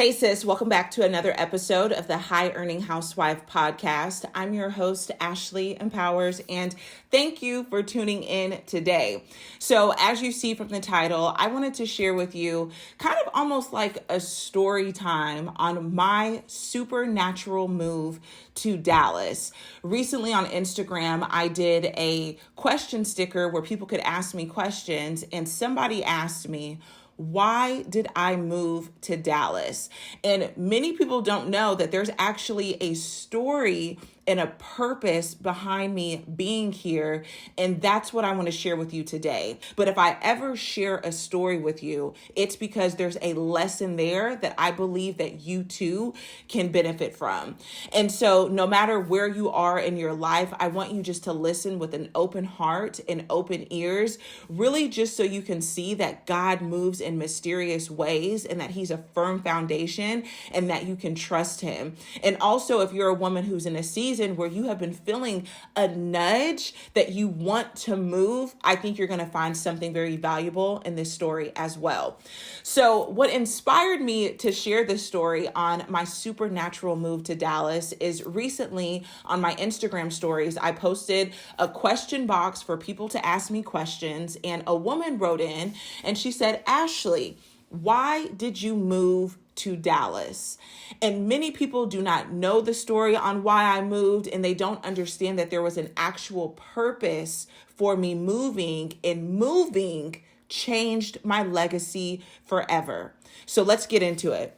Hey sis, welcome back to another episode of the High Earning Housewife podcast. I'm your host, Ashley Empowers, and thank you for tuning in today. So as you see from the title, I wanted to share with you kind of almost like a story time on my supernatural move to Dallas. Recently on Instagram, I did a question sticker where people could ask me questions, and somebody asked me, why did I move to Dallas? And many people don't know that there's actually a story and a purpose behind me being here. And that's what I want to share with you today. But if I ever share a story with you, it's because there's a lesson there that I believe that you too can benefit from. And so no matter where you are in your life, I want you just to listen with an open heart and open ears, really just so you can see that God moves in mysterious ways and that he's a firm foundation and that you can trust him. And also, if you're a woman who's in a season where you have been feeling a nudge that you want to move, I think you're going to find something very valuable in this story as well. So what inspired me to share this story on my supernatural move to Dallas is recently on my Instagram stories, I posted a question box for people to ask me questions, and a woman wrote in and she said, Ashley, why did you move to Dallas? And many people do not know the story on why I moved, and they don't understand that there was an actual purpose for me moving, and moving changed my legacy forever. So let's get into it.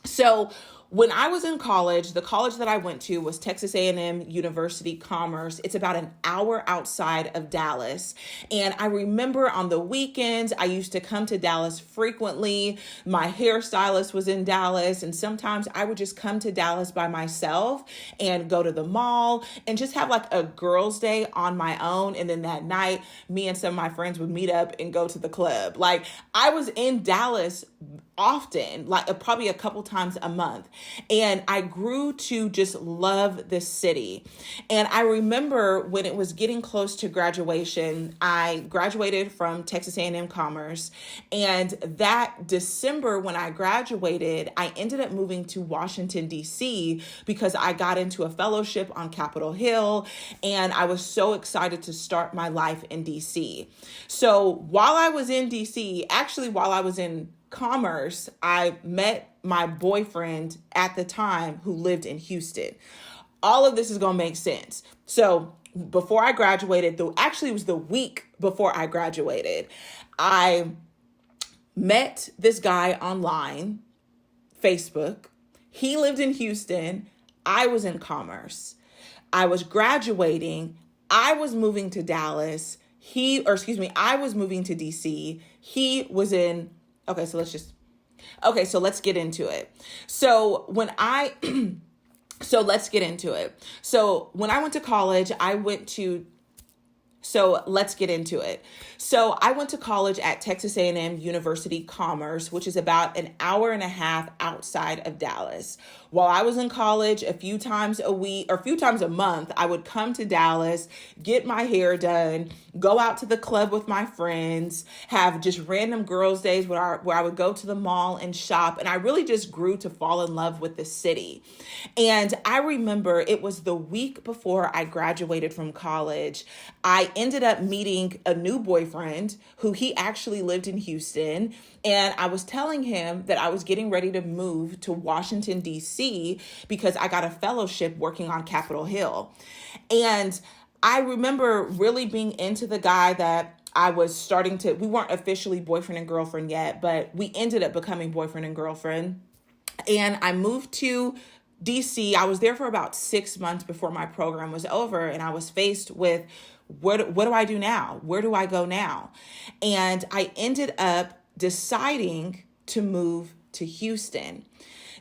So when I was in college, the college that I went to was Texas A&M University Commerce. It's about an hour outside of Dallas. And I remember on the weekends, I used to come to Dallas frequently. My hairstylist was in Dallas. And sometimes I would just come to Dallas by myself and go to the mall and just have like a girls' day on my own. And then that night, me and some of my friends would meet up and go to the club. Like, I was in Dallas often, like probably a couple times a month. And I grew to just love this city. And I remember when it was getting close to graduation, I graduated from Texas A&M Commerce. And that December when I graduated, I ended up moving to Washington, D.C. because I got into a fellowship on Capitol Hill. And I was so excited to start my life in D.C. So while I was in D.C., actually while I was in Commerce, I met my boyfriend at the time who lived in Houston. All of this is going to make sense. So before I graduated, actually it was the week before I graduated, I met this guy online, Facebook. He lived in Houston. I was in Commerce. I was graduating. I was moving to Dallas. I was moving to DC. He was in so let's get into it. So when I went to college, I went to college at Texas A&M University Commerce, which is about an hour and a half outside of Dallas. While I was in college, a few times a month, I would come to Dallas, get my hair done, go out to the club with my friends, have just random girls' days where I would go to the mall and shop. And I really just grew to fall in love with the city. And I remember it was the week before I graduated from college. I ended up meeting a new boyfriend who he actually lived in Houston. And I was telling him that I was getting ready to move to Washington, D.C. because I got a fellowship working on Capitol Hill. And I remember really being into the guy that I was we weren't officially boyfriend and girlfriend yet, but we ended up becoming boyfriend and girlfriend. And I moved to DC. I was there for about 6 months before my program was over. And I was faced with, what do I do now? Where do I go now? And I ended up deciding to move to Houston.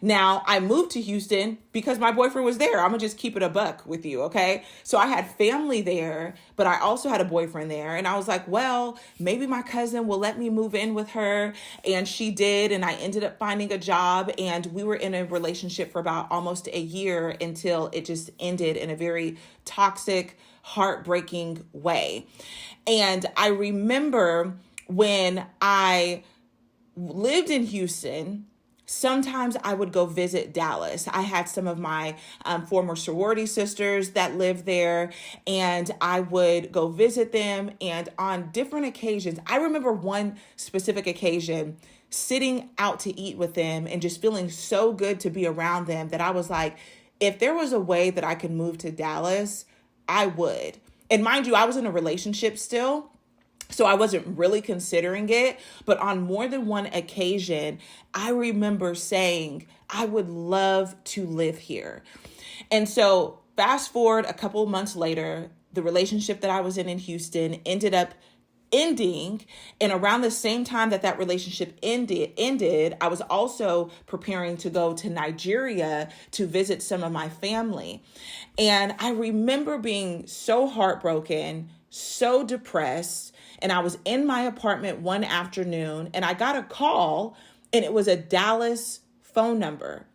Now, I moved to Houston because my boyfriend was there. I'm going to just keep it a buck with you, okay? So I had family there, but I also had a boyfriend there. And I was like, well, maybe my cousin will let me move in with her. And she did. And I ended up finding a job. And we were in a relationship for about almost a year until it just ended in a very toxic, heartbreaking way. And I remember when I lived in Houston, sometimes I would go visit Dallas. I had some of my former sorority sisters that lived there, and I would go visit them. And on different occasions, I remember one specific occasion sitting out to eat with them and just feeling so good to be around them that I was like, if there was a way that I could move to Dallas, I would. And mind you, I was in a relationship still, so I wasn't really considering it. But on more than one occasion, I remember saying, I would love to live here. And so fast forward a couple of months later, the relationship that I was in Houston ended up ending. And around the same time that relationship ended, I was also preparing to go to Nigeria to visit some of my family. And I remember being so heartbroken, so depressed. And I was in my apartment one afternoon and I got a call, and it was a Dallas phone number.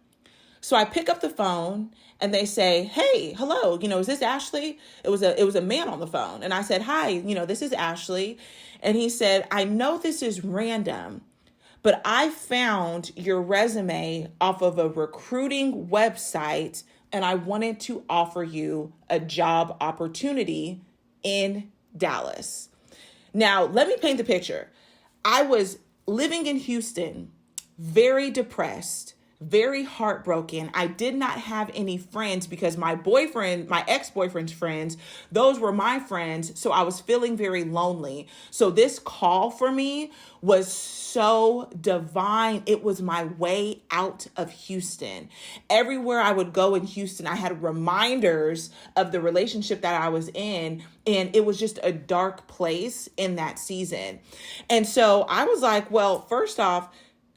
So I pick up the phone and they say, hey, hello, is this Ashley? It was a man on the phone. And I said, hi, this is Ashley. And he said, I know this is random, but I found your resume off of a recruiting website and I wanted to offer you a job opportunity in Dallas. Now, let me paint the picture. I was living in Houston, very depressed, very heartbroken. I did not have any friends because my ex-boyfriend's friends, those were my friends. So I was feeling very lonely. So this call for me was so divine. It was my way out of Houston. Everywhere I would go in Houston, I had reminders of the relationship that I was in. And it was just a dark place in that season. And so I was like, well, first off,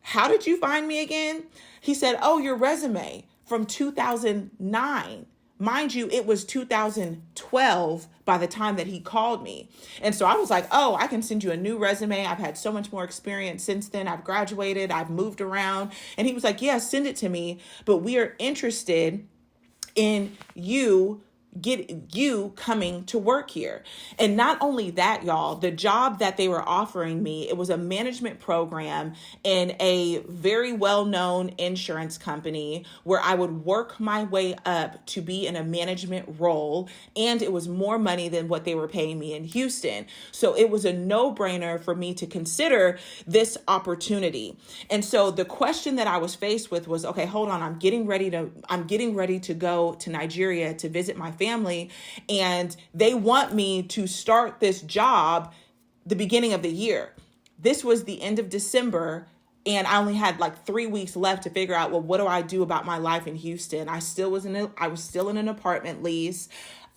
how did you find me again? He said, oh, your resume from 2009. Mind you, it was 2012 by the time that he called me. And so I was like, oh, I can send you a new resume. I've had so much more experience since then. I've graduated. I've moved around. And he was like, yeah, send it to me. But we are interested in you coming to work here. And not only that, y'all, the job that they were offering me, it was a management program in a very well-known insurance company where I would work my way up to be in a management role. And it was more money than what they were paying me in Houston. So it was a no-brainer for me to consider this opportunity. And so the question that I was faced with was, okay, hold on, I'm getting ready to go to Nigeria to visit my family, and they want me to start this job the beginning of the year. This was the end of December, and I only had like 3 weeks left to figure out, well, what do I do about my life in Houston? I was still in an apartment lease.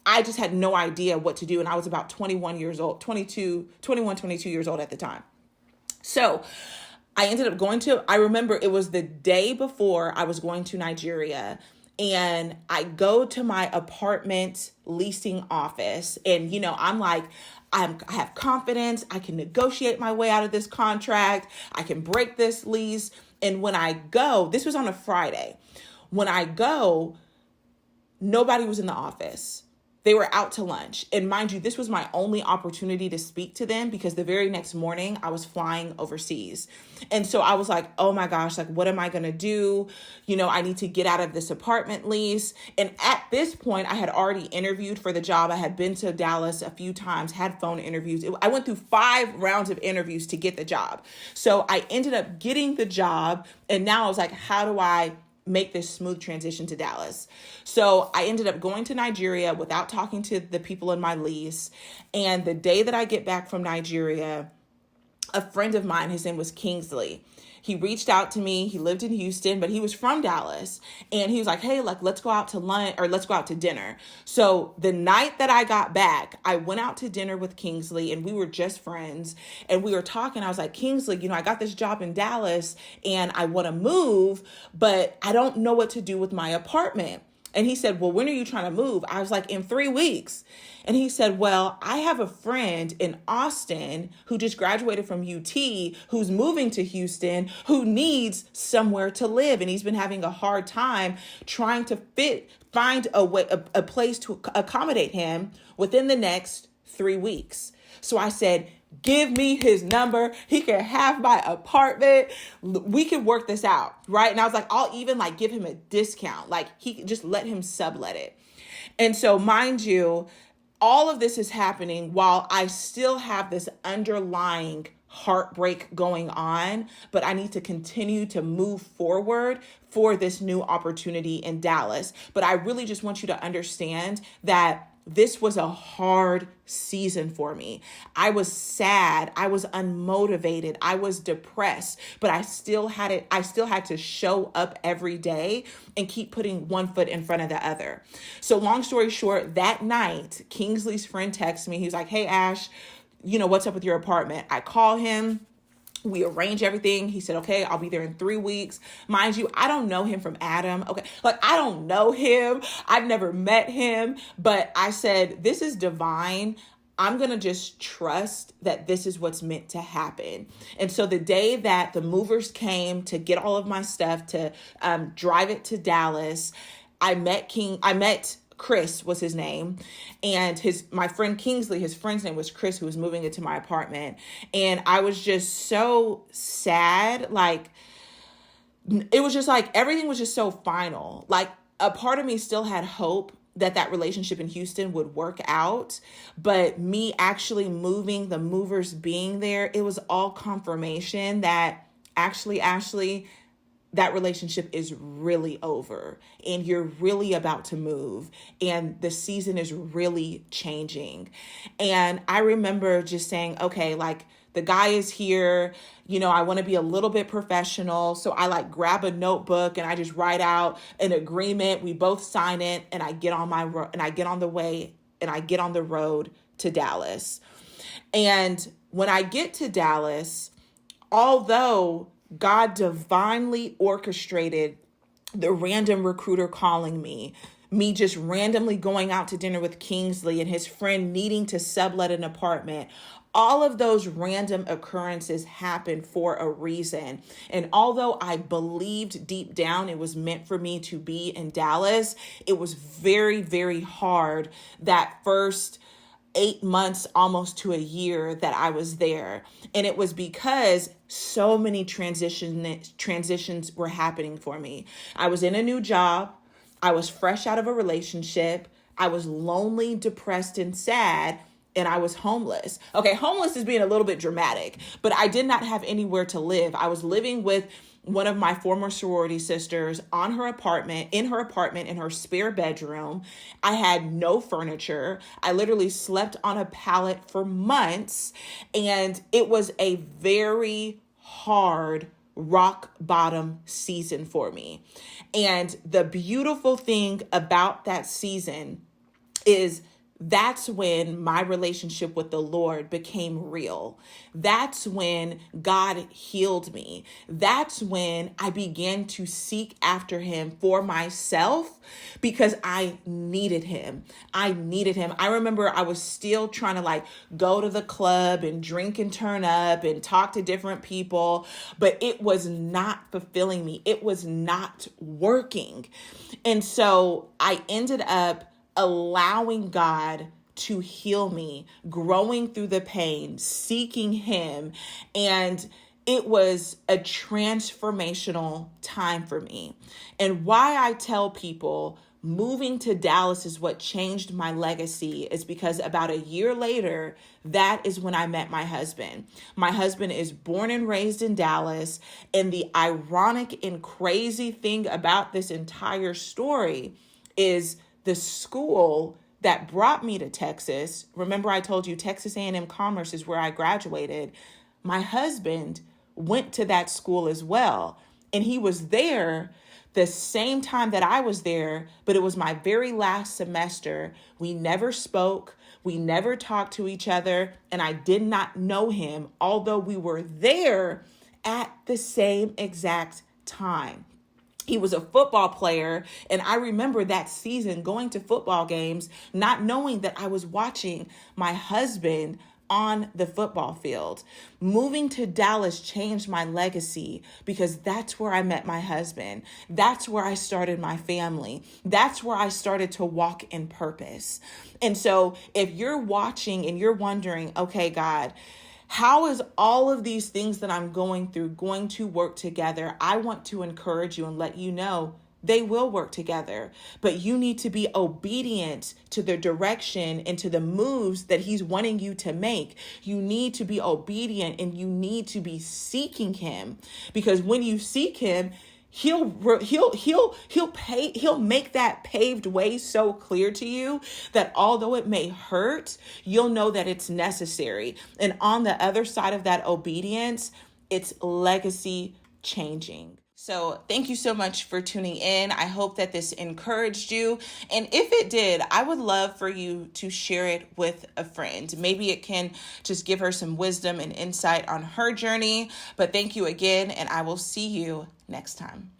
I just had no idea what to do, and I was about 21 years old, 22 years old at the time. So I ended up I remember it was the day before I was going to Nigeria, and I go to my apartment leasing office, and, I'm like, I have confidence. I can negotiate my way out of this contract. I can break this lease. And when I go, this was on a Friday. When I go, nobody was in the office. They were out to lunch. And mind you, this was my only opportunity to speak to them because the very next morning I was flying overseas. And so I was like, oh my gosh, like, what am I going to do? I need to get out of this apartment lease. And at this point, I had already interviewed for the job. I had been to Dallas a few times, had phone interviews. I went through 5 rounds of interviews to get the job. So I ended up getting the job. And now I was like, how do I make this smooth transition to Dallas? So I ended up going to Nigeria without talking to the people in my lease. And the day that I get back from Nigeria, a friend of mine, his name was Kingsley, he reached out to me. He lived in Houston, but he was from Dallas. And he was like, hey, let's go out to lunch, or let's go out to dinner. So the night that I got back, I went out to dinner with Kingsley, and we were just friends. And we were talking. I was like, Kingsley, I got this job in Dallas and I want to move, but I don't know what to do with my apartment. And he said, well, when are you trying to move? I was like, in 3 weeks. And he said, well, I have a friend in Austin who just graduated from UT, who's moving to Houston, who needs somewhere to live. And he's been having a hard time trying to find a place to accommodate him within the next 3 weeks. So I said, give me his number. He can have my apartment. We can work this out, right? And I was like, I'll even like give him a discount. Like he just let him sublet it. And so mind you, all of this is happening while I still have this underlying heartbreak going on, but I need to continue to move forward for this new opportunity in Dallas. But I really just want you to understand that this was a hard season for me. I was sad. I was unmotivated. I was depressed, but I still had it. I still had to show up every day and keep putting one foot in front of the other. So long story short, that night, Kingsley's friend texted me. He was like, hey, Ash, what's up with your apartment? I call him. We arrange everything. He said, okay, I'll be there in 3 weeks. Mind you, I don't know him from Adam. Okay. Like I don't know him. I've never met him, but I said, this is divine. I'm going to just trust that this is what's meant to happen. And so the day that the movers came to get all of my stuff to drive it to Dallas, I met Chris was his name, and my friend Kingsley, his friend's name was Chris, who was moving into my apartment. And I was just so sad. Like, it was just like, everything was just so final. Like a part of me still had hope that relationship in Houston would work out. But me actually moving, the movers being there, it was all confirmation that actually, Ashley, that relationship is really over and you're really about to move and the season is really changing. And I remember just saying, okay, like the guy is here, I want to be a little bit professional. So I like grab a notebook and I just write out an agreement. We both sign it and I get on the road to Dallas. And when I get to Dallas, although God divinely orchestrated the random recruiter calling me just randomly going out to dinner with Kingsley and his friend needing to sublet an apartment. All of those random occurrences happened for a reason. And although I believed deep down it was meant for me to be in Dallas, it was very, very hard that first 8 months, almost to a year that I was there. And it was because so many transitions were happening for me. I was in a new job. I was fresh out of a relationship. I was lonely, depressed, and sad. And I was homeless. Okay, homeless is being a little bit dramatic, but I did not have anywhere to live. I was living with one of my former sorority sisters in her apartment, in her spare bedroom. I had no furniture. I literally slept on a pallet for months. And it was a very hard rock bottom season for me. And the beautiful thing about that season is that's when my relationship with the Lord became real. That's when God healed me. That's when I began to seek after him for myself because I needed him. I remember I was still trying to like go to the club and drink and turn up and talk to different people, but it was not fulfilling me. It was not working. And so I ended up allowing God to heal me, growing through the pain, seeking him. And it was a transformational time for me. And why I tell people moving to Dallas is what changed my legacy is because about a year later, that is when I met my husband. My husband is born and raised in Dallas. And the ironic and crazy thing about this entire story is the school that brought me to Texas. Remember I told you Texas A&M Commerce is where I graduated. My husband went to that school as well. And he was there the same time that I was there, but it was my very last semester. We never spoke. We never talked to each other. And I did not know him, although we were there at the same exact time. He was a football player, and I remember that season going to football games, not knowing that I was watching my husband on the football field. Moving to Dallas changed my legacy because that's where I met my husband. That's where I started my family. That's where I started to walk in purpose. And so if you're watching and you're wondering, okay, God, How is all of these things that I'm going through going to work together? I want to encourage you and let you know they will work together, but you need to be obedient to the direction and to the moves that he's wanting you to make. You need to be obedient and you need to be seeking him, because when you seek him, he'll make that paved way so clear to you that although it may hurt, you'll know that it's necessary. And on the other side of that obedience, it's legacy changing. So thank you so much for tuning in. I hope that this encouraged you. And if it did, I would love for you to share it with a friend. Maybe it can just give her some wisdom and insight on her journey. But thank you again, and I will see you next time.